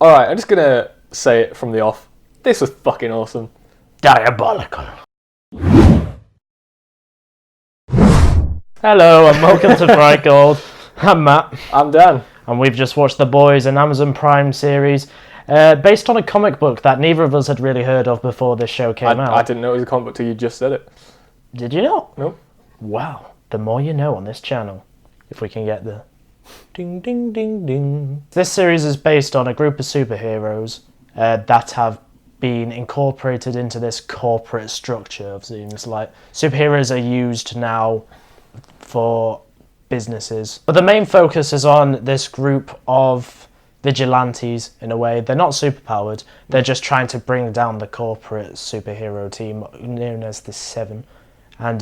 Alright, I'm just gonna say it from the off. This was fucking awesome. Diabolical. Hello and welcome to friedgold. I'm Matt. I'm Dan. And we've just watched The Boys, an Amazon Prime series based on a comic book that neither of us had really heard of before this show came out. I didn't know it was a comic book till you just said it. Did you not? Nope. Wow. The more you know on this channel. If we can get the ding ding ding ding. This series is based on a group of superheroes that have been incorporated into this corporate structure of things. Like, superheroes are used now for businesses, but the main focus is on this group of vigilantes. In a way, they're not superpowered, they're just trying to bring down the corporate superhero team known as the Seven, and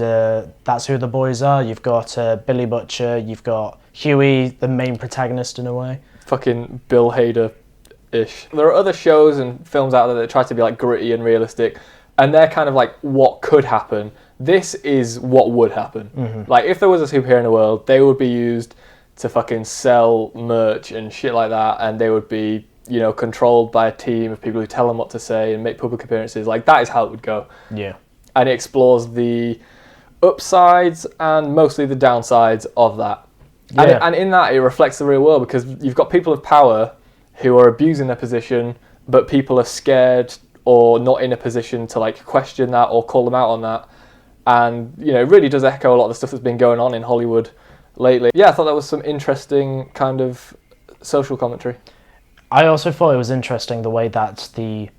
that's who the boys are. You've got Billy Butcher, you've got Huey, the main protagonist in a way. Fucking Bill Hader-ish. There are other shows and films out there that try to be like gritty and realistic, and they're kind of like what could happen. This is what would happen. Mm-hmm. Like, if there was a superhero in the world, they would be used to fucking sell merch and shit like that, and they would be, you know, controlled by a team of people who tell them what to say and make public appearances. Like, that is how it would go. Yeah. And it explores the upsides and mostly the downsides of that. Yeah. And in that, it reflects the real world, because you've got people of power who are abusing their position, but people are scared or not in a position to like question that or call them out on that. And, you know, it really does echo a lot of the stuff that's been going on in Hollywood lately. Yeah, I thought that was some interesting kind of social commentary. I also thought it was interesting the way that the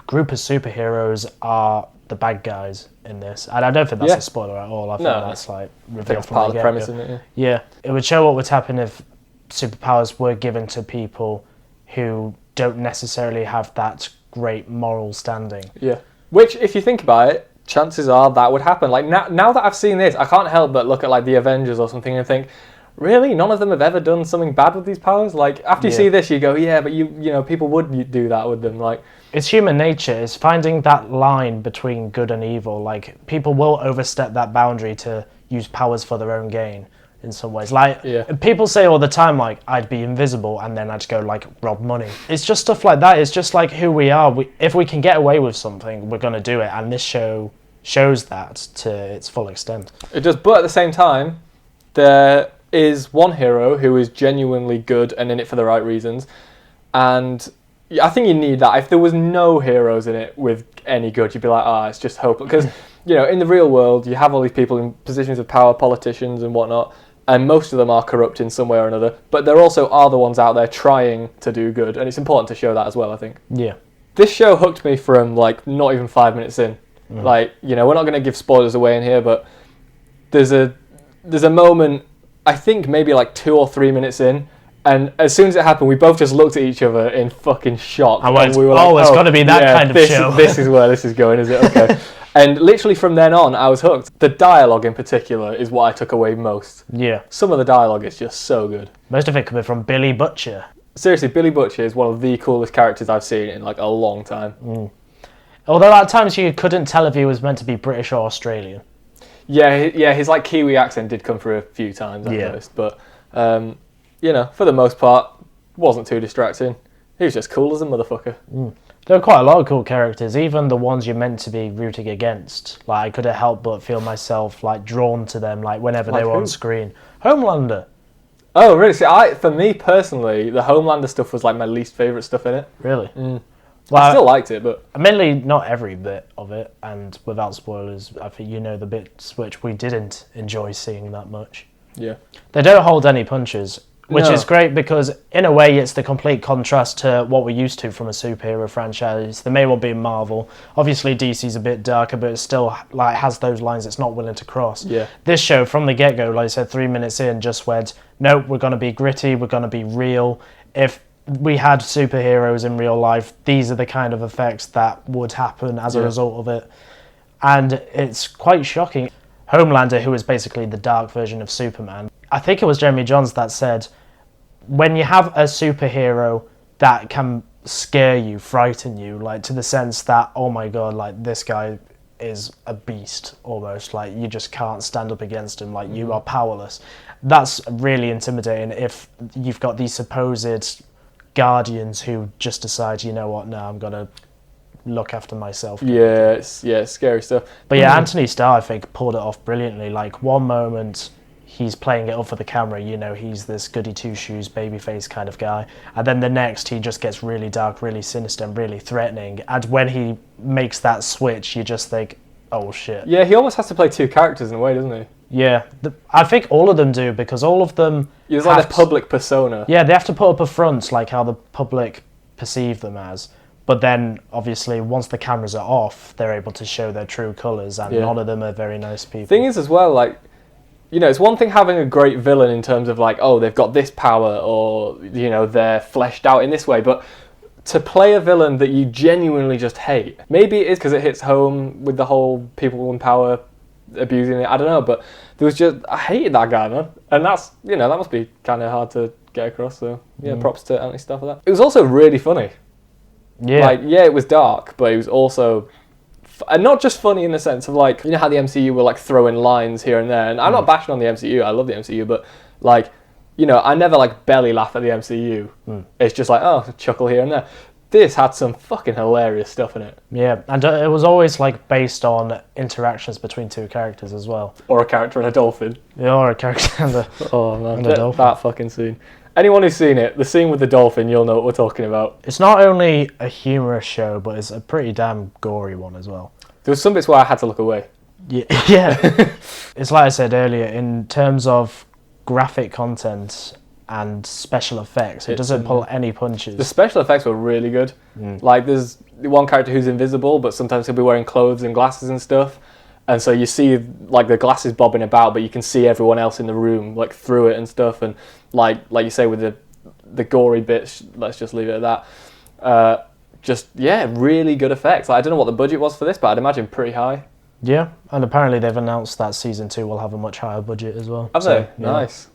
group of superheroes are the bad guys in this. And I don't think that's a spoiler at all. I think that's like revealed from part of the premise, isn't it? Yeah, it would show what would happen if superpowers were given to people who don't necessarily have that great moral standing. Yeah, which, if you think about it, chances are that would happen. Like, now that I've seen this, I can't help but look at like the Avengers or something and think, really, none of them have ever done something bad with these powers? Like, after you see this, you go, yeah, but you know, people would do that with them. Like, it's human nature. It's finding that line between good and evil. Like, people will overstep that boundary to use powers for their own gain in some ways. Like, people say all the time, like, I'd be invisible and then I'd go like rob money. It's just stuff like that. It's just like who we are. If we can get away with something, we're going to do it. And this show shows that to its full extent. It does, but at the same time, there is one hero who is genuinely good and in it for the right reasons, and I think you need that. If there was no heroes in it with any good, you'd be like, it's just hopeless. Because, you know, in the real world, you have all these people in positions of power, politicians and whatnot, and most of them are corrupt in some way or another, but there also are the ones out there trying to do good, and it's important to show that as well, I think. Yeah. This show hooked me from, like, not even 5 minutes in. Like, you know, we're not going to give spoilers away in here, but there's a moment, I think maybe like 2 or 3 minutes in, and as soon as it happened, we both just looked at each other in fucking shock. And we were like, it's got to be that kind of show. This is where this is going, is it? Okay. And literally from then on, I was hooked. The dialogue in particular is what I took away most. Yeah. Some of the dialogue is just so good. Most of it coming from Billy Butcher. Seriously, Billy Butcher is one of the coolest characters I've seen in like a long time. Although at times you couldn't tell if he was meant to be British or Australian. Yeah, his like Kiwi accent did come through a few times, I noticed. But, you know, for the most part, wasn't too distracting. He was just cool as a motherfucker. There are quite a lot of cool characters, even the ones you're meant to be rooting against. Like, I couldn't help but feel myself like drawn to them, like whenever they were on screen. Homelander. Oh, really? See, for me personally, the Homelander stuff was like my least favourite stuff in it. Really? Well, I still liked it, but admittedly not every bit of it, and without spoilers, I think you know the bits which we didn't enjoy seeing that much. Yeah. They don't hold any punches, which is great, because in a way it's the complete contrast to what we're used to from a superhero franchise. The main one being Marvel. Obviously DC's a bit darker, but it still like has those lines it's not willing to cross. Yeah. This show from the get-go, like I said, 3 minutes in, just went, nope, we're going to be gritty, we're going to be real. If we had superheroes in real life, these are the kind of effects that would happen as a result of it. And it's quite shocking. Homelander, who is basically the dark version of Superman, I think it was Jeremy Jahns that said, when you have a superhero that can scare you, frighten you, like to the sense that, oh my god, like this guy is a beast almost, like you just can't stand up against him, like you are powerless. That's really intimidating if you've got these supposed guardians who just decide, you know what, no, I'm going to look after myself. Yeah, it's scary stuff. But yeah, Anthony Starr, I think, pulled it off brilliantly. Like, one moment he's playing it up for the camera, you know, he's this goody two-shoes, babyface kind of guy. And then the next, he just gets really dark, really sinister, and really threatening. And when he makes that switch, you just think, oh shit. Yeah, he almost has to play two characters in a way, doesn't he? Yeah, I think all of them do, because all of them... It's like a public persona. Yeah, they have to put up a front, like how the public perceive them as. But then, obviously, once the cameras are off, they're able to show their true colours, and none of them are very nice people. Thing is, as well, like, you know, it's one thing having a great villain in terms of, like, oh, they've got this power, or, you know, they're fleshed out in this way, but to play a villain that you genuinely just hate, maybe it is because it hits home with the whole people in power abusing it, I don't know, but there was just, I hated that guy, man, and that's, you know, that must be kind of hard to get across, so yeah, props to Anthony Starr for that. It was also really funny. Yeah. Like, yeah, it was dark, but it was also, and not just funny in the sense of, like, you know how the MCU will, like, throw in lines here and there, and I'm not bashing on the MCU, I love the MCU, but, like, you know, I never, like, belly laugh at the MCU. It's just like, oh, chuckle here and there. This had some fucking hilarious stuff in it. Yeah, and it was always, like, based on interactions between two characters as well. Or a character and a dolphin. Yeah, or a character and a, oh, man, and a dolphin. That fucking scene. Anyone who's seen it, the scene with the dolphin, you'll know what we're talking about. It's not only a humorous show, but it's a pretty damn gory one as well. There was some bits where I had to look away. Yeah. It's like I said earlier, in terms of graphic content and special effects, it doesn't pull any punches. The special effects were really good. Like, there's one character who's invisible, but sometimes he'll be wearing clothes and glasses and stuff. And so you see, like, the glasses bobbing about, but you can see everyone else in the room, like, through it and stuff. And like you say, with the gory bits, let's just leave it at that. Just, yeah, really good effects. Like, I don't know what the budget was for this, but I'd imagine pretty high. Yeah, and apparently they've announced that season 2 will have a much higher budget as well. Have they? Yeah. Nice.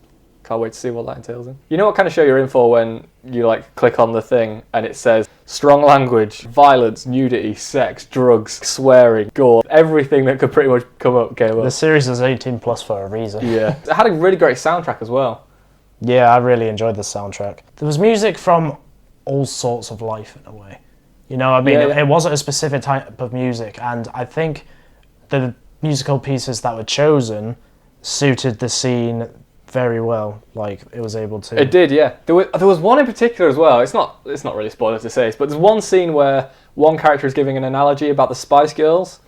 Can't wait to see what that entails in. You know what kind of show you're in for when you, like, click on the thing and it says strong language, violence, nudity, sex, drugs, swearing, gore, everything that could pretty much come up came up. The series is 18 plus for a reason. Yeah. It had a really great soundtrack as well. Yeah, I really enjoyed the soundtrack. There was music from all sorts of life in a way. You know, I mean, it wasn't a specific type of music, and I think the musical pieces that were chosen suited the scene very well. Like, it was able to... It did, yeah. There was one in particular as well. It's not really spoiler to say, but there's one scene where one character is giving an analogy about the Spice Girls,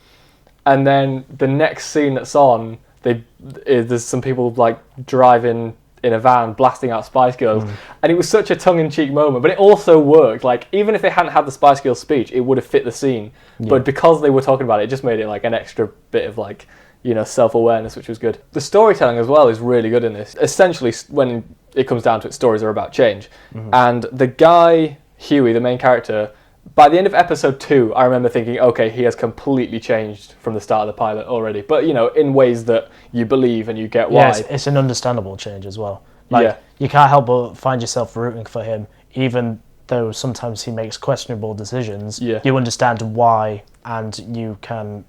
and then the next scene that's on, there's some people, like, driving in a van blasting out Spice Girls, and it was such a tongue-in-cheek moment, but it also worked. Like, even if they hadn't had the Spice Girls speech, it would have fit the scene, but because they were talking about it, it just made it like an extra bit of, like, you know, self-awareness, which was good. The storytelling as well is really good in this. Essentially, when it comes down to it, stories are about change, and the guy Huey, the main character, by the end of episode 2, I remember thinking, okay, he has completely changed from the start of the pilot already. But, you know, in ways that you believe and you get why. Yeah, it's an understandable change as well. Like, you can't help but find yourself rooting for him, even though sometimes he makes questionable decisions. Yeah. You understand why, and you can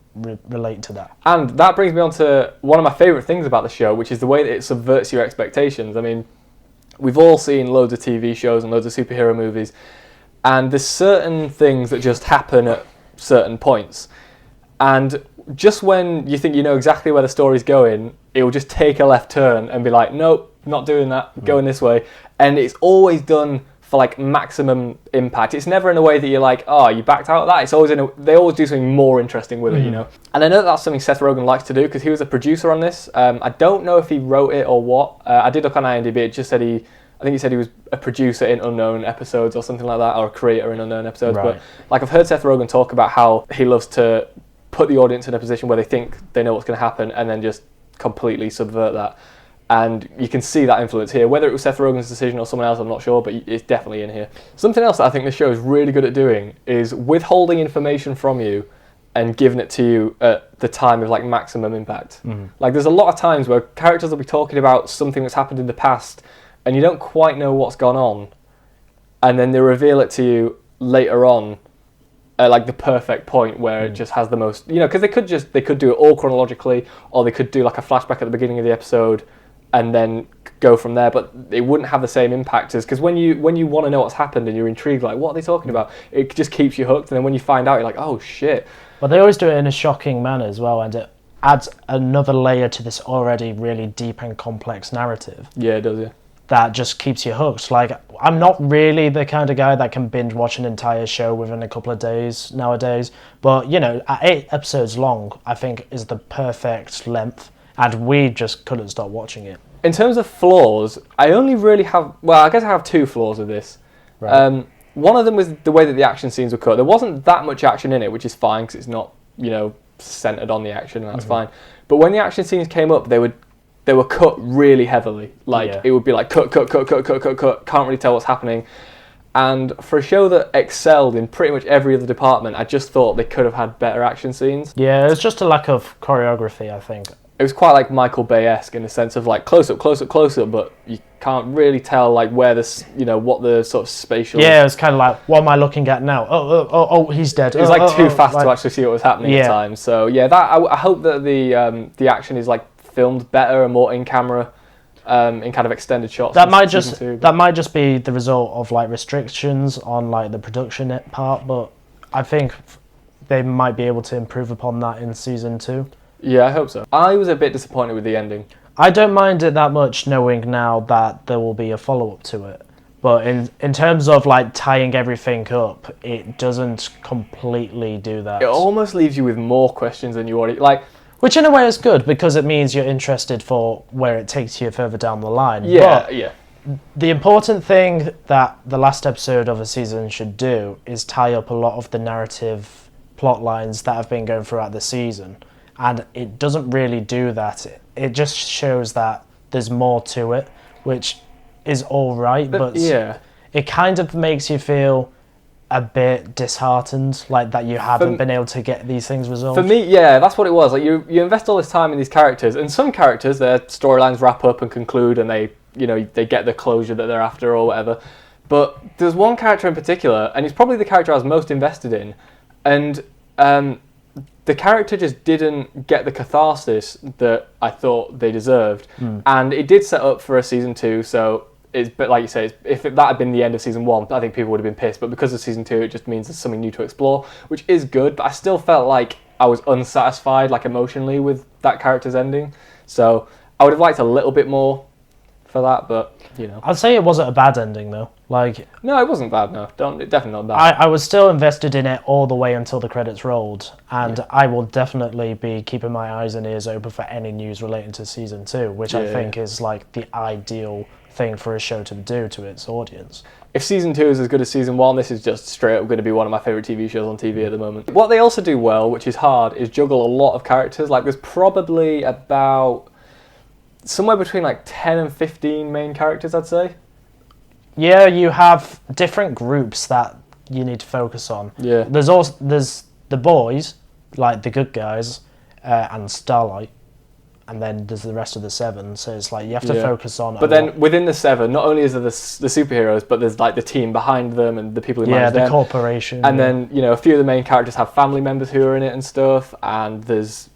relate to that. And that brings me on to one of my favourite things about the show, which is the way that it subverts your expectations. I mean, we've all seen loads of TV shows and loads of superhero movies, and there's certain things that just happen at certain points. And just when you think you know exactly where the story's going, it will just take a left turn and be like, nope, not doing that, going this way. And it's always done for, like, maximum impact. It's never in a way that you're like, oh, you backed out of that. It's always they always do something more interesting with it, you know. And I know that's something Seth Rogen likes to do because he was a producer on this. I don't know if he wrote it or what. I did look on IMDb. It just said I think he said he was a producer in unknown episodes or something like that, or a creator in unknown episodes. Right. But, like, I've heard Seth Rogen talk about how he loves to put the audience in a position where they think they know what's going to happen and then just completely subvert that. And you can see that influence here. Whether it was Seth Rogen's decision or someone else, I'm not sure, but it's definitely in here. Something else that I think this show is really good at doing is withholding information from you and giving it to you at the time of, like, maximum impact. Like, there's a lot of times where characters will be talking about something that's happened in the past and you don't quite know what's gone on, and then they reveal it to you later on at, like, the perfect point where it just has the most, you know, because they could do it all chronologically, or they could do, like, a flashback at the beginning of the episode and then go from there. But it wouldn't have the same impact as, because when you want to know what's happened and you're intrigued, like, what are they talking about? It just keeps you hooked, and then when you find out, you're like, oh shit. But they always do it in a shocking manner as well, and it adds another layer to this already really deep and complex narrative. Yeah, it does, yeah. That just keeps you hooked. Like, I'm not really the kind of guy that can binge watch an entire show within a couple of days nowadays, but, you know, at 8 episodes long, I think is the perfect length, and we just couldn't stop watching it. In terms of flaws, I only really have, well, I guess I have 2 flaws with this. Right. One of them was the way that the action scenes were cut. There wasn't that much action in it, which is fine, because it's not, you know, centered on the action, and that's fine. But when the action scenes came up, they were cut really heavily. Like, it would be like, cut, can't really tell what's happening. And for a show that excelled in pretty much every other department, I just thought they could have had better action scenes. Yeah, it was just a lack of choreography, I think. It was quite like Michael Bay-esque in the sense of like close up, but you can't really tell like where this, you know, what the sort of spatial. Yeah, it was kind of like, what am I looking at now? Oh, he's dead. It was like too fast to actually see what was happening at times. So yeah, that I hope that the action is like filmed better and more in camera, in kind of extended shots. That might just be the result of like restrictions on like the production part, but I think they might be able to improve upon that in season 2. Yeah, I hope so. I was a bit disappointed with the ending. I don't mind it that much, knowing now that there will be a follow-up to it. But in terms of like tying everything up, it doesn't completely do that. It almost leaves you with more questions than you already like. Which in a way is good, because it means you're interested for where it takes you further down the line. Yeah, but yeah. The important thing that the last episode of a season should do is tie up a lot of the narrative plot lines that have been going throughout the season. And it doesn't really do that. It just shows that there's more to it, which is all right, but yeah, it kind of makes you feel a bit disheartened, like that you haven't been able to get these things resolved. For me, yeah, that's what it was. Like you invest all this time in these characters, and some characters, their storylines wrap up and conclude, and they get the closure that they're after or whatever. But there's one character in particular, and it's probably the character I was most invested in, and the character just didn't get the catharsis that I thought they deserved. And it did set up for a season 2, so it's, but like you say, if that had been the end of season 1, I think people would have been pissed. But because of season 2, it just means there's something new to explore, which is good. But I still felt like I was unsatisfied, like emotionally, with that character's ending. So I would have liked a little bit more for that, but you know. I'd say it wasn't a bad ending though. Like, no, it wasn't bad. No, definitely not bad. I was still invested in it all the way until the credits rolled, and I will definitely be keeping my eyes and ears open for any news relating to season 2, which I think is like the ideal thing for a show to do to its audience. If season 2 is as good as season 1, this is just straight up going to be one of my favourite TV shows on TV at the moment. What they also do well, which is hard, is juggle a lot of characters. Like there's probably about somewhere between like 10 and 15 main characters, I'd say. Yeah, you have different groups that you need to focus on. Yeah. There's the boys, like the good guys, and Starlight, and then there's the rest of the 7. So it's like you have to focus on. But then within the 7, not only is there the superheroes, but there's like the team behind them and the people who manage them. Yeah, the corporation. And then a few of the main characters have family members who are in it and stuff. And there's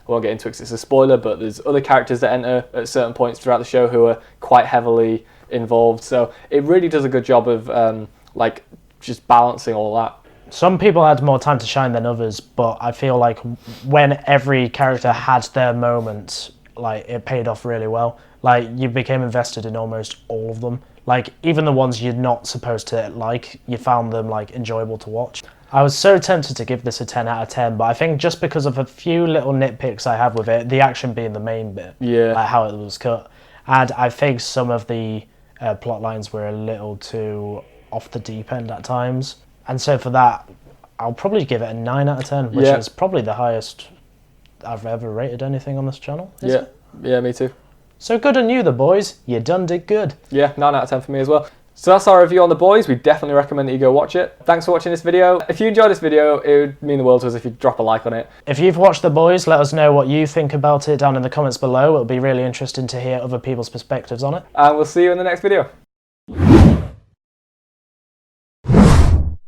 we won't get into it because it's a spoiler, but there's other characters that enter at certain points throughout the show who are quite heavily involved. So it really does a good job of like just balancing all that. Some people had more time to shine than others, but I feel like when every character had their moment, like it paid off really well. Like you became invested in almost all of them. Like even the ones you're not supposed to like, you found them like enjoyable to watch. I was so tempted to give this a 10 out of 10, but I think just because of a few little nitpicks I have with it, the action being the main bit, like how it was cut, and I think some of the plot lines were a little too off the deep end at times. And so for that, I'll probably give it a 9 out of 10, which is probably the highest I've ever rated anything on this channel. Yeah, me too. So good on you, The Boys. You done did good. Yeah, 9 out of 10 for me as well. So that's our review on The Boys. We definitely recommend that you go watch it. Thanks for watching this video. If you enjoyed this video, it would mean the world to us if you drop a like on it. If you've watched The Boys, let us know what you think about it down in the comments below. It'll be really interesting to hear other people's perspectives on it. And we'll see you in the next video.